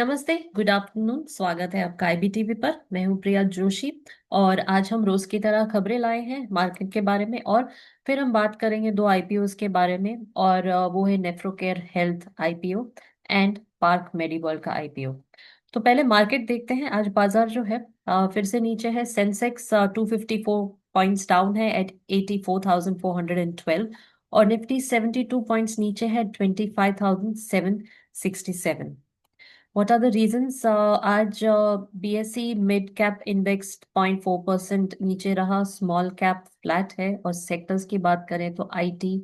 नमस्ते, good afternoon. स्वागत है आपका आईबीटीवी पर। मैं हूं प्रिया जोशी और आज हम रोज की तरह खबरें लाए हैं मार्केट के बारे में। और फिर हम बात करेंगे दो आईपीओस के बारे में। और वो है नेफ्रोकेयर हेल्थ आईपीओ एंड पार्क मेडिवर्ल्ड का आईपीओ। तो पहले मार्केट देखते हैं। आज बाजार जो है फिर से नीचे है। सेंसेक्स 254 पॉइंट्स डाउन है एट 84,412। और निफ्टी 72 पॉइंट्स नीचे है 25,767। What are the reasons? आज बीएसई मिड कैप इंडेक्स 0.4% नीचे रहा। स्मॉल कैप फ्लैट है। और सेक्टर्स की बात करें तो IT,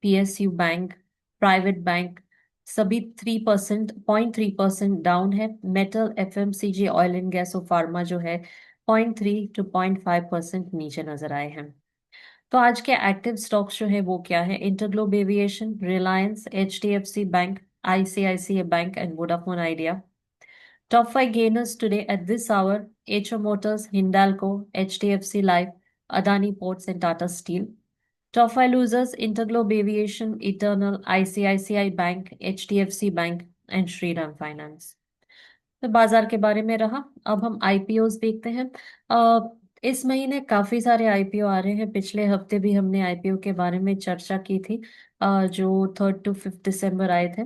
PSU bank, private bank सभी 3%, 0.3% डाउन है। Metal, FMCG, oil and gas और फार्मा जो है 0.3 to 0.5% नीचे नजर आए हैं। तो आज के एक्टिव स्टॉक्स जो है वो क्या है? InterGlobe aviation, Reliance, HDFC bank, ICICI bank and Vodafone idea. Top five gainers today at this hour: HO Motors, Hindalco, HDFC Life, Adani Ports and Tata Steel. Top five losers: Interglobe Aviation, Eternal, ICICI Bank, HDFC Bank and Shriram Finance. तो बाजार के बारे में रहा। अब हम IPOs देखते हैं। इस महीने काफी सारे आईपीओ आ रहे हैं। पिछले हफ्ते भी हमने आईपीओ के बारे में चर्चा की थी, जो 3rd to 5th दिसंबर आए थे।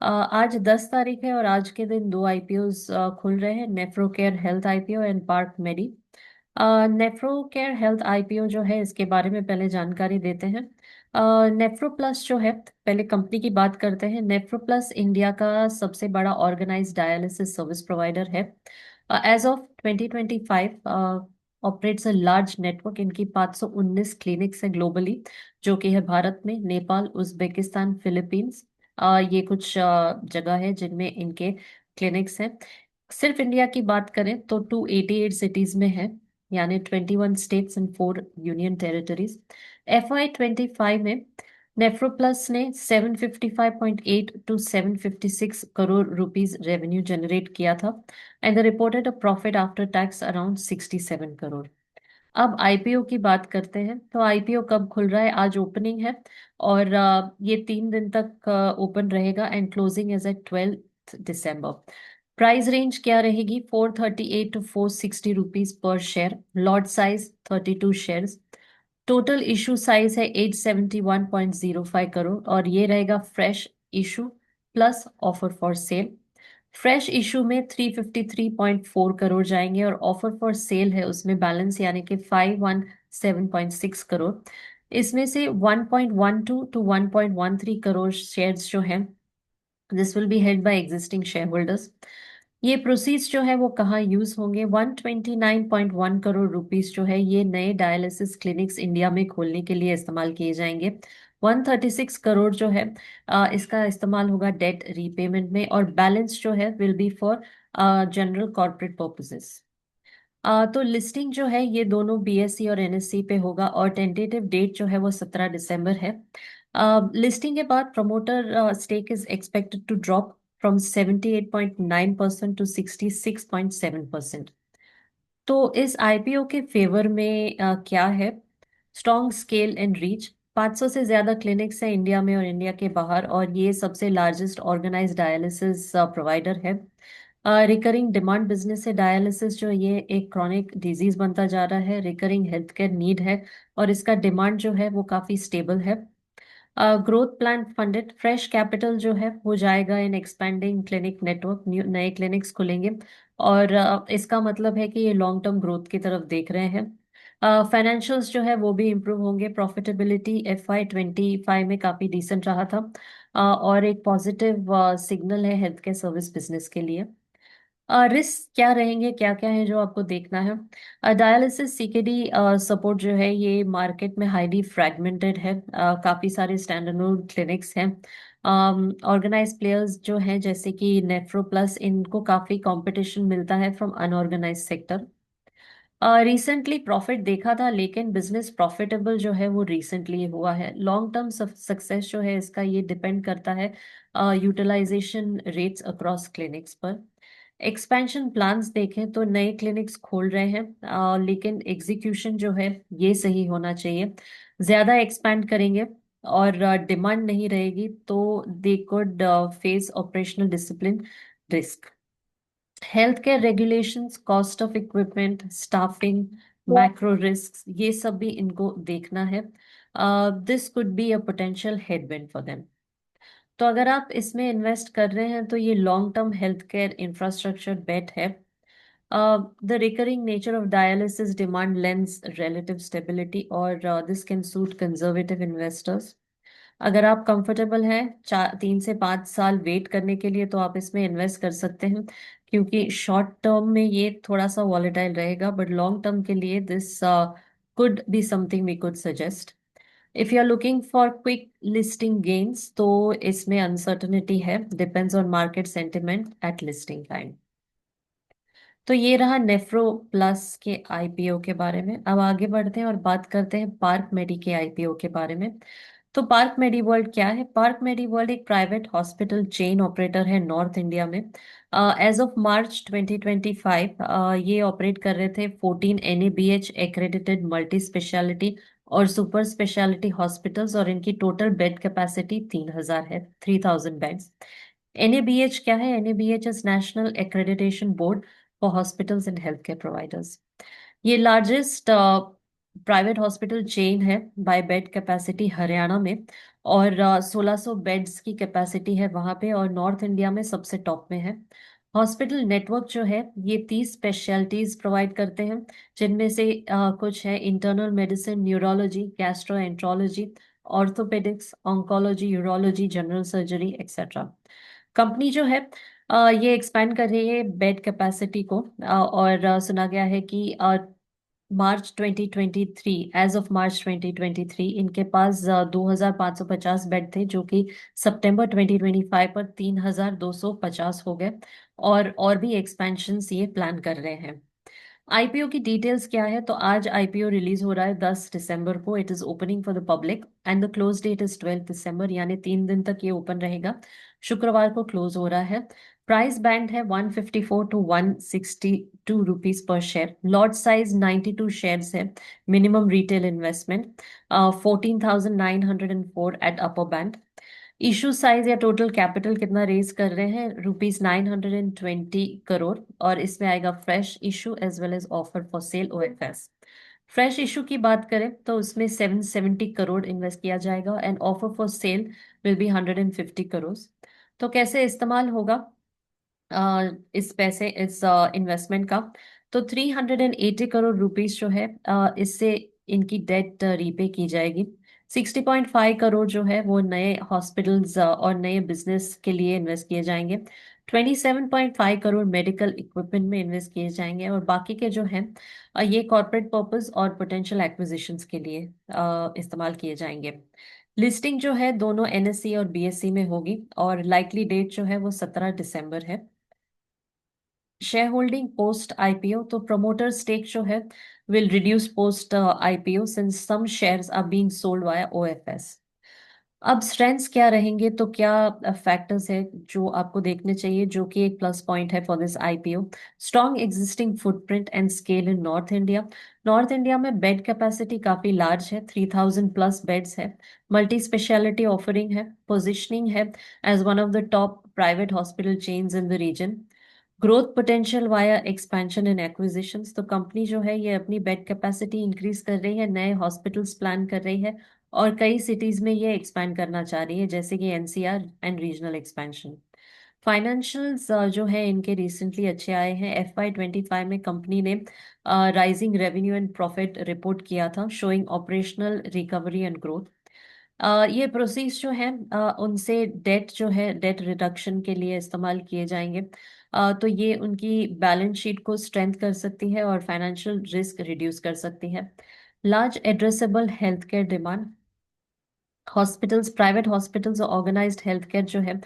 आज 10 तारीख है और आज के दिन दो आईपीओज खुल रहे हैं: Nephrocare health IPO and Park Medi. Nephrocare health IPO जो है इसके बारे में पहले जानकारी देते हैं। नेफ्रो प्लस जो है, पहले कंपनी की बात करते हैं। नेफ्रो प्लस इंडिया का सबसे बड़ा ऑर्गेनाइज्ड डायलिसिस सर्विस प्रोवाइडर है। As of 2025 operates a large network. इनकी 519 क्लिनिक्स है ग्लोबली, जो कि है भारत में, नेपाल, उज्बेकिस्तान, फिलीपींस। ये कुछ जगह है जिनमें इनके क्लिनिक्स हैं। सिर्फ इंडिया की बात करें तो 288 सिटीज में है, यानी 21 states and 4 union territories. FY25 में नेफ्रोप्लस ने 755.8 to 756 crore rupees revenue generate किया था and reported a profit after tax around 67 crore. अब आईपीओ की बात करते हैं। तो आईपीओ कब खुल रहा है? आज ओपनिंग है और ये 3 दिन तक ओपन रहेगा and closing is at 12th दिसंबर। प्राइस रेंज क्या रहेगी? 438 to 460 rupees per share. Lot size 32 shares. Total issue size है 871.05 करोड़ और ये रहेगा fresh issue plus offer for sale. Fresh issue में 353.4 करोड़ जाएंगे और ऑफर फॉर सेल है उसमें बैलेंस, यानी कि 517.6 करोड़। इसमें से 1.12 to 1.13 करोड़ शेयर्स जो हैं, this will be held by existing share holders. ये प्रोसीड्स जो है वो कहाँ यूज होंगे? 129.1 करोड़ रुपीस जो है ये नए डायलिसिस क्लिनिक्स इंडिया में खोलने के लिए इस्तेमाल किए जाएंगे। 136 करोड़ जो है इसका इस्तेमाल होगा डेट रीपेमेंट में और बैलेंस जो है will be for general corporate purposes. तो लिस्टिंग जो है ये दोनों बीएसई और एनएससी पे होगा और टेंटेटिव डेट जो है वो 17 दिसंबर है। लिस्टिंग के बाद promoter stake is expected to drop from 78.9% to 66.7%। तो इस आईपीओ के फेवर में क्या है? Strong scale and reach. 500 से ज्यादा क्लिनिक्स हैं इंडिया में और इंडिया के बाहर और ये सबसे लार्जेस्ट ऑर्गेनाइज्ड डायलिसिस प्रोवाइडर है। रिकरिंग डिमांड बिजनेस है डायलिसिस, जो ये एक क्रॉनिक डिजीज बनता जा रहा है। रिकरिंग हेल्थ केयर नीड है और इसका डिमांड जो है वो काफी स्टेबल है। Growth plan funded. Fresh capital जो है हो जाएगा इन एक्सपेंडिंग क्लिनिक नेटवर्क। नए क्लिनिक्स खुलेंगे और इसका मतलब है कि ये लॉन्ग टर्म ग्रोथ की तरफ देख रहे हैं। फाइनेंशियल्स जो है वो भी इम्प्रूव होंगे। प्रॉफिटेबिलिटी FY25 में काफी डिसेंट रहा था और एक पॉजिटिव सिग्नल है हेल्थ केयर सर्विस बिजनेस के लिए। रिस्क क्या रहेंगे, क्या क्या है जो आपको देखना है? डायलिसिस सीकेडी सपोर्ट जो है ये मार्केट में हाईली फ्रैगमेंटेड है। काफी सारे स्टैंडर्ड क्लिनिक्स हैं। ऑर्गेनाइज प्लेयर्स जो हैं जैसे कि नेफ्रो प्लस, इनको काफी कंपटीशन मिलता है from unorganise sector. Recently profit देखा था लेकिन बिजनेस प्रॉफिटेबल जो है वो रिसेंटली हुआ है। लॉन्ग टर्म सक्सेस जो है इसका ये डिपेंड करता है यूटिलाइजेशन रेट्स अक्रॉस क्लिनिक्स पर। एक्सपेंशन प्लान्स देखें तो नए क्लिनिक्स खोल रहे हैं, लेकिन एग्जीक्यूशन जो है ये सही होना चाहिए। ज्यादा एक्सपैंड करेंगे और डिमांड नहीं रहेगी तो they could face operational discipline risk. Health care regulations, cost of equipment, staffing, macro risk, ये सब भी इनको देखना है। This could be a potential headwind for them. तो अगर आप इसमें इन्वेस्ट कर रहे हैं तो ये long term health care infrastructure bet है। The recurring nature of dialysis demand lends relative stability, और this can suit conservative investors. अगर आप कंफर्टेबल हैं 3 से 5 साल वेट करने के लिए, तो आप इसमें इन्वेस्ट कर सकते हैं, क्योंकि शॉर्ट टर्म में ये थोड़ा सा वॉलेटाइल रहेगा, बट लॉन्ग टर्म के लिए this could be something we could suggest. If you are looking for quick listing gains, तो इसमें अनसर्टनिटी है, depends on market sentiment at listing time. तो ये रहा नेफ्रो प्लस के आईपीओ के बारे में। अब आगे बढ़ते हैं और बात करते हैं पार्क मेडी के आईपीओ के बारे में। तो पार्क मेडी वर्ल्ड क्या है? पार्क मेडी वर्ल्ड एक प्राइवेट हॉस्पिटल चेन ऑपरेटर है नॉर्थ इंडिया में। एज ऑफ मार्च 2025 ये ऑपरेट कर रहे थे 14 एनएबीएच एक्रेडिटेड मल्टी स्पेशलिटी और सुपर स्पेशलिटी हॉस्पिटल्स, और इनकी टोटल बेड कैपेसिटी 3000 है, 3000 बेड्स। एनएबीएच क्या है? NABH is national accreditation board for hospitals and health care providers. ये लार्जेस्ट प्राइवेट हॉस्पिटल चेन है बाय बेड कैपेसिटी हरियाणा में, और 1600 बेड्स की कैपेसिटी है वहां पे, और नॉर्थ इंडिया में सबसे टॉप में है। हॉस्पिटल नेटवर्क जो है ये 30 स्पेशलिटीज प्रोवाइड करते हैं, जिनमें से कुछ है internal medicine, neurology, gastroenterology, orthopaedics, oncology, urology, general surgery etcetera. Company जो है ये एक्सपैंड कर रही है बेड कैपेसिटी को, और सुना गया है कि मार्च 2023, एज ऑफ मार्च 2023 इनके पास 2550 बेड थे, जो कि सितंबर 2025 पर 3250 हो गए, और भी एक्सपेंशंस ये प्लान कर रहे हैं। आईपीओ की डिटेल्स क्या है? तो आज आईपीओ रिलीज हो रहा है 10 दिसंबर को। It is opening for the public and the close date is 12 दिसंबर, यानी 3 दिन तक ये ओपन रहेगा। शुक्रवार को क्लोज हो रहा है। प्राइस बैंड है 154 to 162 rupees per share. Lot size 92 shares है। Minimum retail investment 14,904 at upper band. Issue size या टोटल कैपिटल कितना रेज कर रहे हैं? ₹920 करोड़, और इसमें आएगा fresh issue as well as offer for sale OFS. Fresh issue की बात करें तो उसमें 770 करोड़ इन्वेस्ट किया जाएगा, and offer for cell will be 150 crore. तो कैसे इस्तेमाल होगा इस पैसे, इस इन्वेस्टमेंट का? तो 380 करोड़ रुपीस जो है इससे इनकी डेट रीपे की जाएगी। 60.5 करोड़ जो है वो नए हॉस्पिटल्स और नए बिजनेस के लिए इन्वेस्ट किए जाएंगे। 27.5 करोड़ मेडिकल इक्विपमेंट में इन्वेस्ट किए जाएंगे, और बाकी के जो हैं ये कॉर्पोरेट पर्पस और पोटेंशियल एक्विजिशंस के लिए इस्तेमाल किए जाएंगे। लिस्टिंग जो है दोनों एनएससी और बीएससी में होगी, और लाइकली डेट जो है वो 17 दिसंबर है। शेयर होल्डिंग पोस्ट आईपीओ, तो प्रमोटर स्टेक जो है will reduce post IPO since some shares are being sold via OFS. अब स्ट्रेंथ्स क्या रहेंगे? तो क्या फैक्टर्स है जो आपको देखने चाहिए, जो कि एक प्लस पॉइंट है for this IPO? Strong existing footprint and scale in North India. North India में बेड कैपेसिटी काफी लार्ज है, 3000 प्लस बेड्स है। मल्टी स्पेशलिटी ऑफरिंग है। पोजिशनिंग है as one of the top private hospital chains in the region. Growth potential via expansion and acquisitions, तो company जो है ये अपनी बेड कैपेसिटी इंक्रीज कर रही है, नए हॉस्पिटल्स प्लान कर रही है, और कई सिटीज में ये एक्सपैंड करना चाह रही है, जैसे कि NCR and regional expansion. Financials जो है इनके रिसेंटली अच्छे आए हैं। FY25 में कंपनी ने rising revenue and profit report किया था, showing operational recovery and growth. ये प्रोसीज जो है उनसे डेट जो है डेट रिडक्शन के लिए इस्तेमाल किए जाएंगे। तो ये उनकी बैलेंस शीट को स्ट्रेंथ कर सकती है और फाइनेंशियल रिस्क रिड्यूस कर सकती है। Large addressable health care demand. Hospitals, private hospitals और ऑर्गेनाइज्ड हेल्थ केयर जो है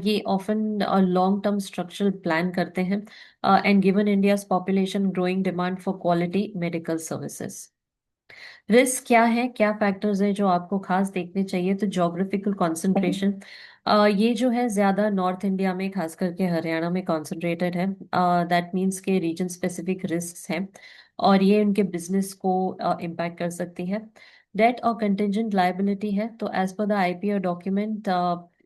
ये often long term structural plan करते हैं, and given India's population growing demand for quality medical services. Risk क्या है, क्या फैक्टर्स हैं जो आपको खास देखने चाहिए? तो जोग्राफिकल कंसंट्रेशन, ये जो है ज्यादा नॉर्थ इंडिया में, खास करके हरियाणा में कंसंट्रेटेड है। दैट मीन्स के रीजन स्पेसिफिक रिस्क हैं, और ये उनके बिजनेस को इम्पैक्ट कर सकती है। डेट और कंटिजेंट लाइबिलिटी है, तो as per the IPO document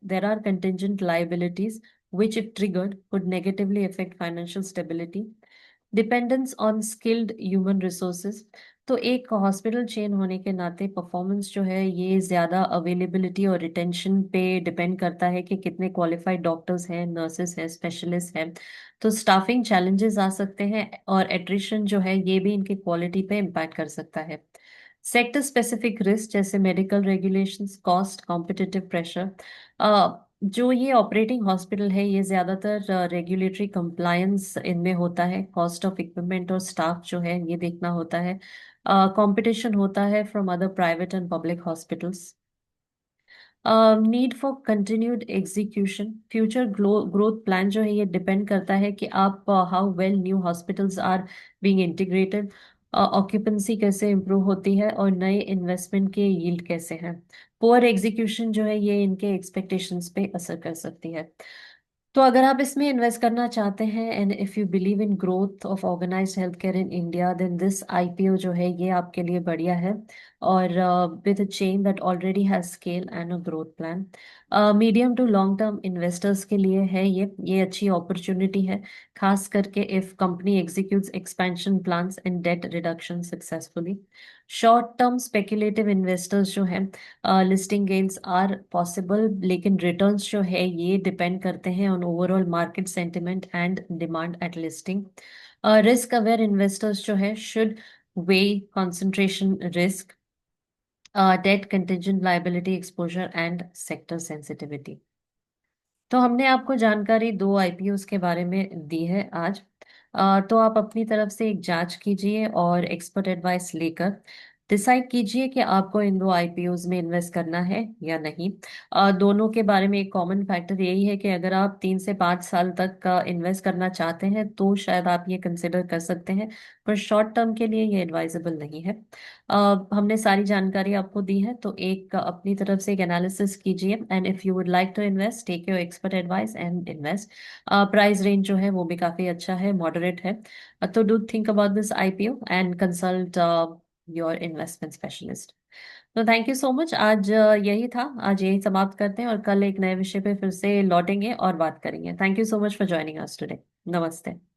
there are contingent liabilities which, if triggered, could negatively affect financial stability. Dependence on skilled human resources. तो एक हॉस्पिटल चेन होने के नाते परफॉर्मेंस जो है ये ज़्यादा अवेलेबिलिटी और रिटेंशन पे डिपेंड करता है कि कितने क्वालिफाइड डॉक्टर्स हैं, नर्सेस हैं, स्पेशलिस्ट हैं। तो स्टाफिंग चैलेंजेस आ सकते हैं और एट्रिशन जो है ये भी इनकी क्वालिटी पे इम्पैक्ट कर सकता है। सेक्टर स्पेसिफिक रिस्क जैसे medical regulations, cost, competitive pressure. जो ये ऑपरेटिंग हॉस्पिटल है ये ज़्यादातर रेगुलेटरी कंप्लायंस इनमें होता है, कॉस्ट ऑफ इक्विपमेंट और स्टाफ जो है ये देखना होता है। कंपटीशन होता है from other private and public hospitals. Need for continued execution, future growth plan जो है ये डिपेंड करता है कि आप how well new hospitals are being integrated, occupancy कैसे इम्प्रूव होती है और नए इन्वेस्टमेंट के यील्ड कैसे हैं। पुअर एग्जीक्यूशन जो है ये इनके एक्सपेक्टेशंस पे असर कर सकती है। तो अगर आप इसमें इन्वेस्ट करना चाहते हैं and if you believe in growth of organised health care in India, then this IPO जो है ये आपके लिए बढ़िया है। और with a chain that already has scale and a growth plan, medium to long term investors के लिए है ये अच्छी अपॉर्चुनिटी है, खास करके if company executes expansion plans and debt reduction successfully. Short term speculative investors जो हैं, लिस्टिंग गेन्स आर पॉसिबल, लेकिन रिटर्न्स जो है ये डिपेंड करते हैं on overall market sentiment and demand at listing. Risk aware investors जो है should weigh concentration risk, debt contingent liability exposure and sector sensitivity. तो हमने आपको जानकारी दो आईपीओस के बारे में दी है आज। तो आप अपनी तरफ से एक जांच कीजिए और एक्सपर्ट एडवाइस लेकर डिसाइड कीजिए कि आपको इन दो आईपीओस में इन्वेस्ट करना है या नहीं। दोनों के बारे में एक कॉमन फैक्टर यही है कि अगर आप 3 से 5 साल तक का इन्वेस्ट करना चाहते हैं तो शायद आप ये कंसिडर कर सकते हैं, पर शॉर्ट टर्म के लिए ये एडवाइजेबल नहीं है। हमने सारी जानकारी आपको दी है, तो एक अपनी तरफ से एक एनालिसिस कीजिए and if you would like to invest, take your expert advice and invest. Price range जो है वो भी काफी अच्छा है, मॉडरेट है। तो do think about this IPO and consult your investment specialist. तो थैंक यू सो मच। आज यही था, आज यही समाप्त करते हैं और कल एक नए विषय पे फिर से लौटेंगे और बात करेंगे। Thank you so much for joining us today. नमस्ते।